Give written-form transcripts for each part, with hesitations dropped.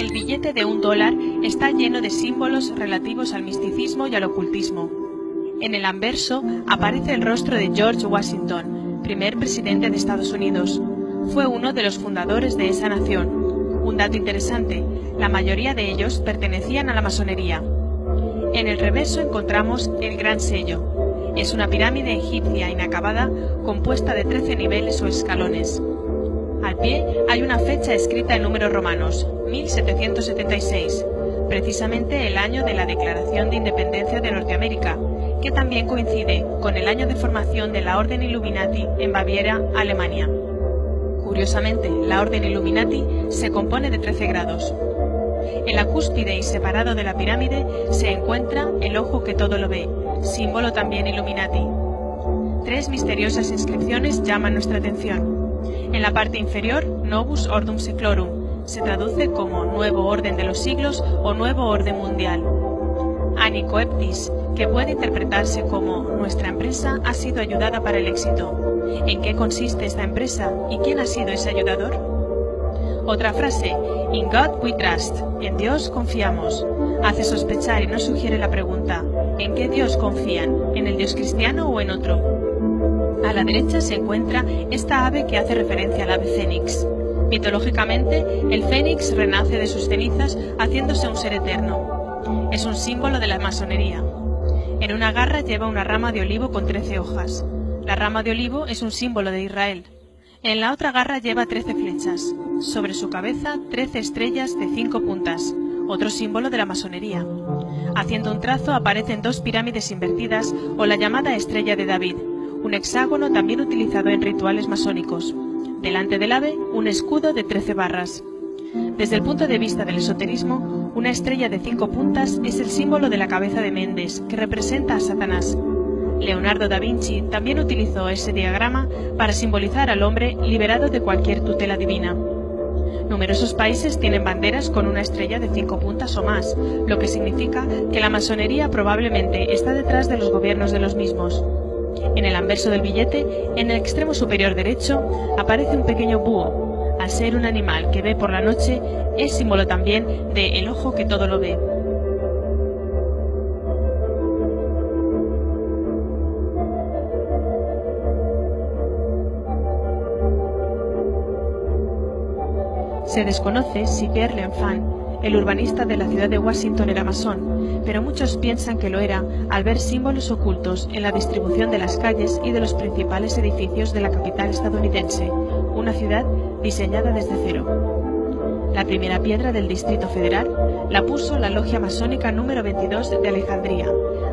El billete de $1 está lleno de símbolos relativos al misticismo y al ocultismo. En el anverso aparece el rostro de George Washington, primer presidente de Estados Unidos. Fue uno de los fundadores de esa nación. Un dato interesante, la mayoría de ellos pertenecían a la masonería. En el reverso encontramos el Gran Sello. Es una pirámide egipcia inacabada compuesta de 13 niveles o escalones. Al pie hay una fecha escrita en números romanos, 1776, precisamente el año de la Declaración de Independencia de Norteamérica, que también coincide con el año de formación de la Orden Illuminati en Baviera, Alemania. Curiosamente, la Orden Illuminati se compone de 13 grados. En la cúspide y separado de la pirámide se encuentra el ojo que todo lo ve, símbolo también Illuminati. 3 misteriosas inscripciones llaman nuestra atención. En la parte inferior, Novus Ordum Seclorum, se traduce como Nuevo Orden de los Siglos o Nuevo Orden Mundial. Anicoeptis, que puede interpretarse como Nuestra empresa ha sido ayudada para el éxito. ¿En qué consiste esta empresa y quién ha sido ese ayudador? Otra frase, In God we trust, en Dios confiamos, hace sospechar y nos sugiere la pregunta, ¿en qué Dios confían? ¿En el Dios cristiano o en otro? A la derecha se encuentra esta ave que hace referencia al ave fénix. Mitológicamente, el fénix renace de sus cenizas haciéndose un ser eterno. Es un símbolo de la masonería. En una garra lleva una rama de olivo con 13 hojas. La rama de olivo es un símbolo de Israel. En la otra garra lleva 13 flechas. Sobre su cabeza, 13 estrellas de 5 puntas, otro símbolo de la masonería. Haciendo un trazo aparecen 2 pirámides invertidas o la llamada estrella de David, un hexágono también utilizado en rituales masónicos. Delante del ave, un escudo de 13 barras. Desde el punto de vista del esoterismo, una estrella de 5 puntas es el símbolo de la cabeza de Mendes, que representa a Satanás. Leonardo da Vinci también utilizó ese diagrama para simbolizar al hombre liberado de cualquier tutela divina. Numerosos países tienen banderas con una estrella de 5 puntas o más, lo que significa que la masonería probablemente está detrás de los gobiernos de los mismos. En el anverso del billete, en el extremo superior derecho, aparece un pequeño búho. Al ser un animal que ve por la noche, es símbolo también de el ojo que todo lo ve. Se desconoce si Pierre L'Enfant, el urbanista de la ciudad de Washington, era masón, pero muchos piensan que lo era al ver símbolos ocultos en la distribución de las calles y de los principales edificios de la capital estadounidense, una ciudad diseñada desde cero. La primera piedra del Distrito Federal la puso la logia masónica número 22 de Alejandría,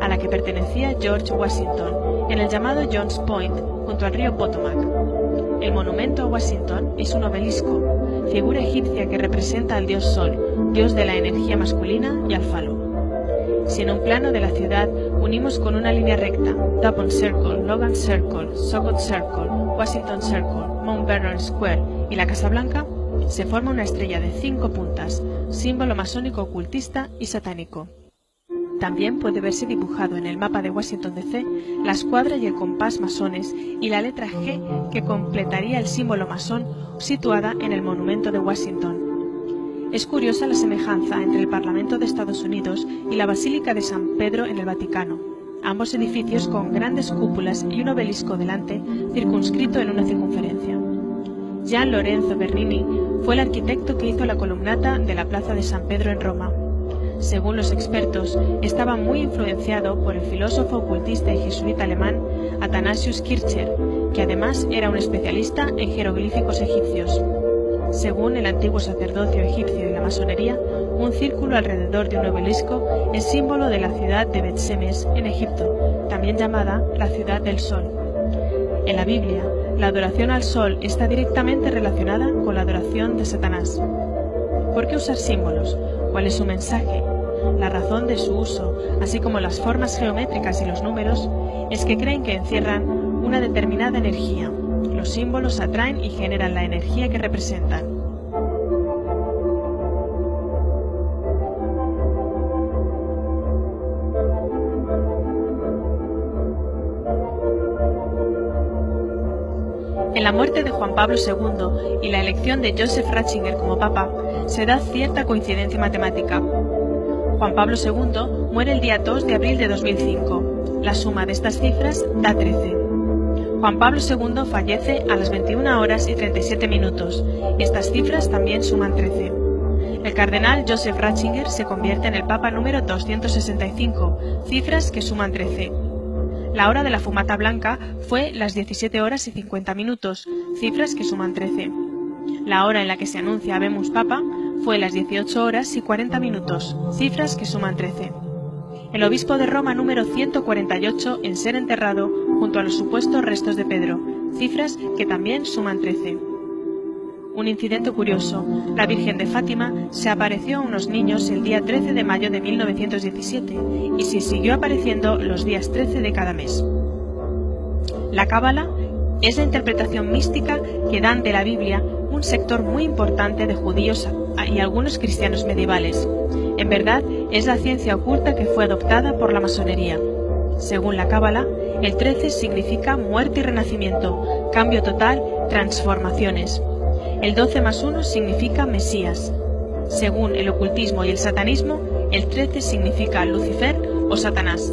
a la que pertenecía George Washington, en el llamado John's Point, junto al río Potomac. El monumento a Washington es un obelisco, figura egipcia que representa al dios Sol, dios de la energía masculina, y al falo. Si en un plano de la ciudad unimos con una línea recta Dupont Circle, Logan Circle, Socot Circle, Washington Circle, Mount Vernon Square y la Casa Blanca, se forma una estrella de 5 puntas, símbolo masónico ocultista y satánico. También puede verse dibujado en el mapa de Washington DC la escuadra y el compás masones y la letra G que completaría el símbolo masón situada en el monumento de Washington. Es curiosa la semejanza entre el Parlamento de Estados Unidos y la Basílica de San Pedro en el Vaticano, ambos edificios con grandes cúpulas y un obelisco delante circunscrito en una circunferencia. Gian Lorenzo Bernini fue el arquitecto que hizo la columnata de la Plaza de San Pedro en Roma. Según los expertos, estaba muy influenciado por el filósofo ocultista y jesuita alemán Athanasius Kircher, que además era un especialista en jeroglíficos egipcios. Según el antiguo sacerdocio egipcio y la masonería, un círculo alrededor de un obelisco es símbolo de la ciudad de Bet-Semes en Egipto, también llamada la ciudad del sol. En la Biblia, la adoración al sol está directamente relacionada con la adoración de Satanás. ¿Por qué usar símbolos? ¿Cuál es su mensaje? La razón de su uso, así como las formas geométricas y los números, es que creen que encierran una determinada energía. Los símbolos atraen y generan la energía que representan. En la muerte de Juan Pablo II y la elección de Joseph Ratzinger como papa, se da cierta coincidencia matemática. Juan Pablo II muere el día 2 de abril de 2005. La suma de estas cifras da 13. Juan Pablo II fallece a las 21 horas y 37 minutos, y estas cifras también suman 13. El cardenal Joseph Ratzinger se convierte en el Papa número 265, cifras que suman 13. La hora de la fumata blanca fue las 17 horas y 50 minutos, cifras que suman 13. La hora en la que se anuncia Habemus Papa fue las 18 horas y 40 minutos, cifras que suman 13. El obispo de Roma número 148 en ser enterrado junto a los supuestos restos de Pedro, cifras que también suman 13. Un incidente curioso: la Virgen de Fátima se apareció a unos niños el día 13 de mayo de 1917 y se siguió apareciendo los días 13 de cada mes. La Cábala es la interpretación mística que dan de la Biblia un sector muy importante de judíos y algunos cristianos medievales. En verdad, es la ciencia oculta que fue adoptada por la masonería. Según la Cábala, el 13 significa muerte y renacimiento, cambio total, transformaciones. El 12 más 1 significa Mesías. Según el ocultismo y el satanismo, el 13 significa Lucifer o Satanás.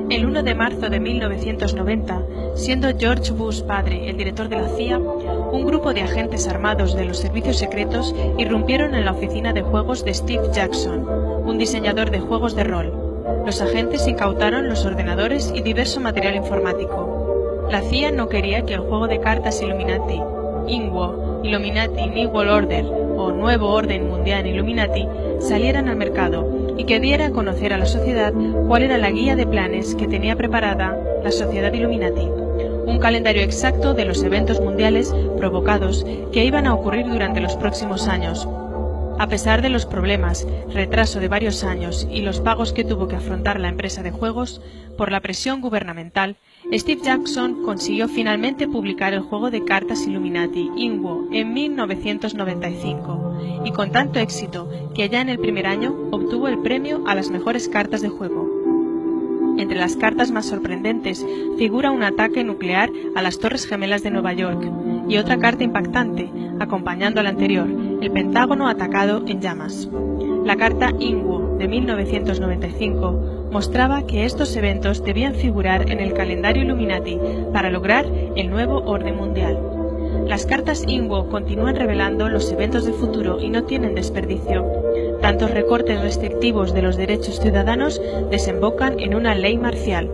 El 1 de marzo de 1990, siendo George Bush padre el director de la CIA, un grupo de agentes armados de los servicios secretos irrumpieron en la oficina de juegos de Steve Jackson, un diseñador de juegos de rol. Los agentes incautaron los ordenadores y diverso material informático. La CIA no quería que el juego de cartas Illuminati, INWO, Illuminati New World Order o Nuevo Orden Mundial Illuminati salieran al mercado y que diera a conocer a la sociedad cuál era la guía de planes que tenía preparada la Sociedad Illuminati, un calendario exacto de los eventos mundiales provocados que iban a ocurrir durante los próximos años. A pesar de los problemas, retraso de varios años y los pagos que tuvo que afrontar la empresa de juegos, por la presión gubernamental, Steve Jackson consiguió finalmente publicar el juego de cartas Illuminati, INWO, en 1995, y con tanto éxito que ya en el primer año obtuvo el premio a las mejores cartas de juego. Entre las cartas más sorprendentes figura un ataque nuclear a las Torres Gemelas de Nueva York y otra carta impactante, acompañando a la anterior, el Pentágono atacado en llamas. La carta INWO de 1995 mostraba que estos eventos debían figurar en el calendario Illuminati para lograr el nuevo orden mundial. Las cartas INWO continúan revelando los eventos del futuro y no tienen desperdicio. Tantos recortes restrictivos de los derechos ciudadanos desembocan en una ley marcial.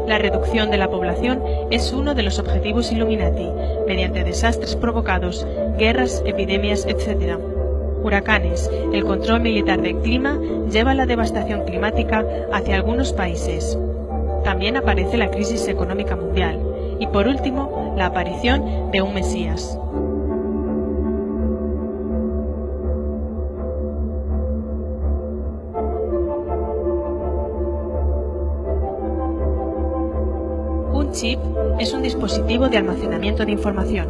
La reducción de la población es uno de los objetivos Illuminati, mediante desastres provocados, guerras, epidemias, etc. Huracanes, el control militar del clima lleva la devastación climática hacia algunos países. También aparece la crisis económica mundial y, por último, la aparición de un Mesías. Un chip es un dispositivo de almacenamiento de información.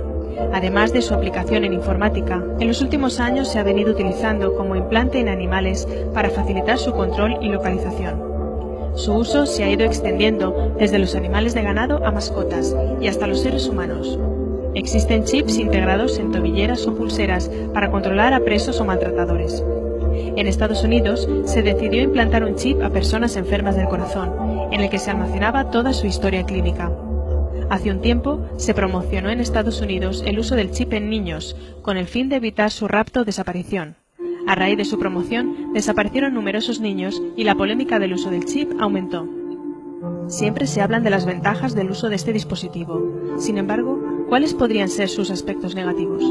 Además de su aplicación en informática, en los últimos años se ha venido utilizando como implante en animales para facilitar su control y localización. Su uso se ha ido extendiendo desde los animales de ganado a mascotas y hasta los seres humanos. Existen chips integrados en tobilleras o pulseras para controlar a presos o maltratadores. En Estados Unidos se decidió implantar un chip a personas enfermas del corazón, en el que se almacenaba toda su historia clínica. Hace un tiempo se promocionó en Estados Unidos el uso del chip en niños, con el fin de evitar su rapto o desaparición. A raíz de su promoción, desaparecieron numerosos niños y la polémica del uso del chip aumentó. Siempre se hablan de las ventajas del uso de este dispositivo. Sin embargo, ¿cuáles podrían ser sus aspectos negativos?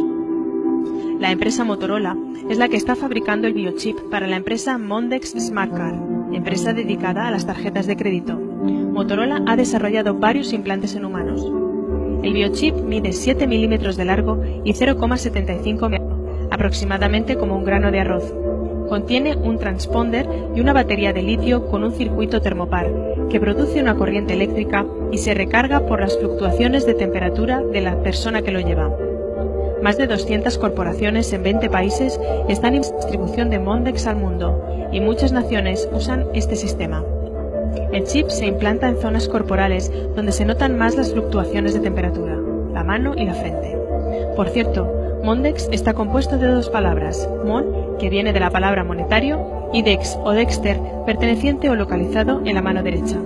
La empresa Motorola es la que está fabricando el biochip para la empresa Mondex Smartcard, empresa dedicada a las tarjetas de crédito. Motorola ha desarrollado varios implantes en humanos. El biochip mide 7 milímetros de largo y 0,75 metros, aproximadamente como un grano de arroz. Contiene un transponder y una batería de litio con un circuito termopar, que produce una corriente eléctrica y se recarga por las fluctuaciones de temperatura de la persona que lo lleva. Más de 200 corporaciones en 20 países están en distribución de Mondex al mundo, y muchas naciones usan este sistema. El chip se implanta en zonas corporales donde se notan más las fluctuaciones de temperatura, la mano y la frente. Por cierto, Mondex está compuesto de dos palabras, mon, que viene de la palabra monetario, y dex o dexter, perteneciente o localizado en la mano derecha.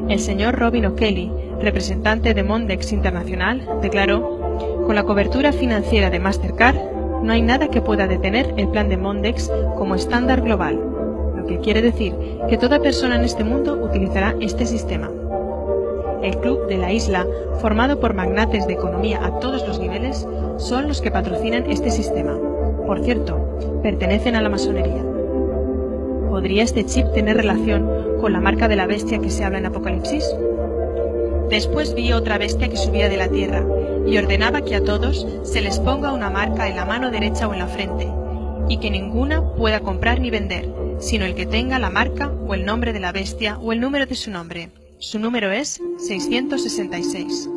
El señor Robin O'Kelly, representante de Mondex Internacional, declaró: con la cobertura financiera de Mastercard, no hay nada que pueda detener el plan de Mondex como estándar global, lo que quiere decir que toda persona en este mundo utilizará este sistema. El club de la isla, formado por magnates de economía a todos los niveles, son los que patrocinan este sistema. Por cierto, pertenecen a la masonería. ¿Podría este chip tener relación con la marca de la bestia que se habla en Apocalipsis? Después vi otra bestia que subía de la tierra y ordenaba que a todos se les ponga una marca en la mano derecha o en la frente, y que ninguna pueda comprar ni vender, sino el que tenga la marca o el nombre de la bestia o el número de su nombre. Su número es 666.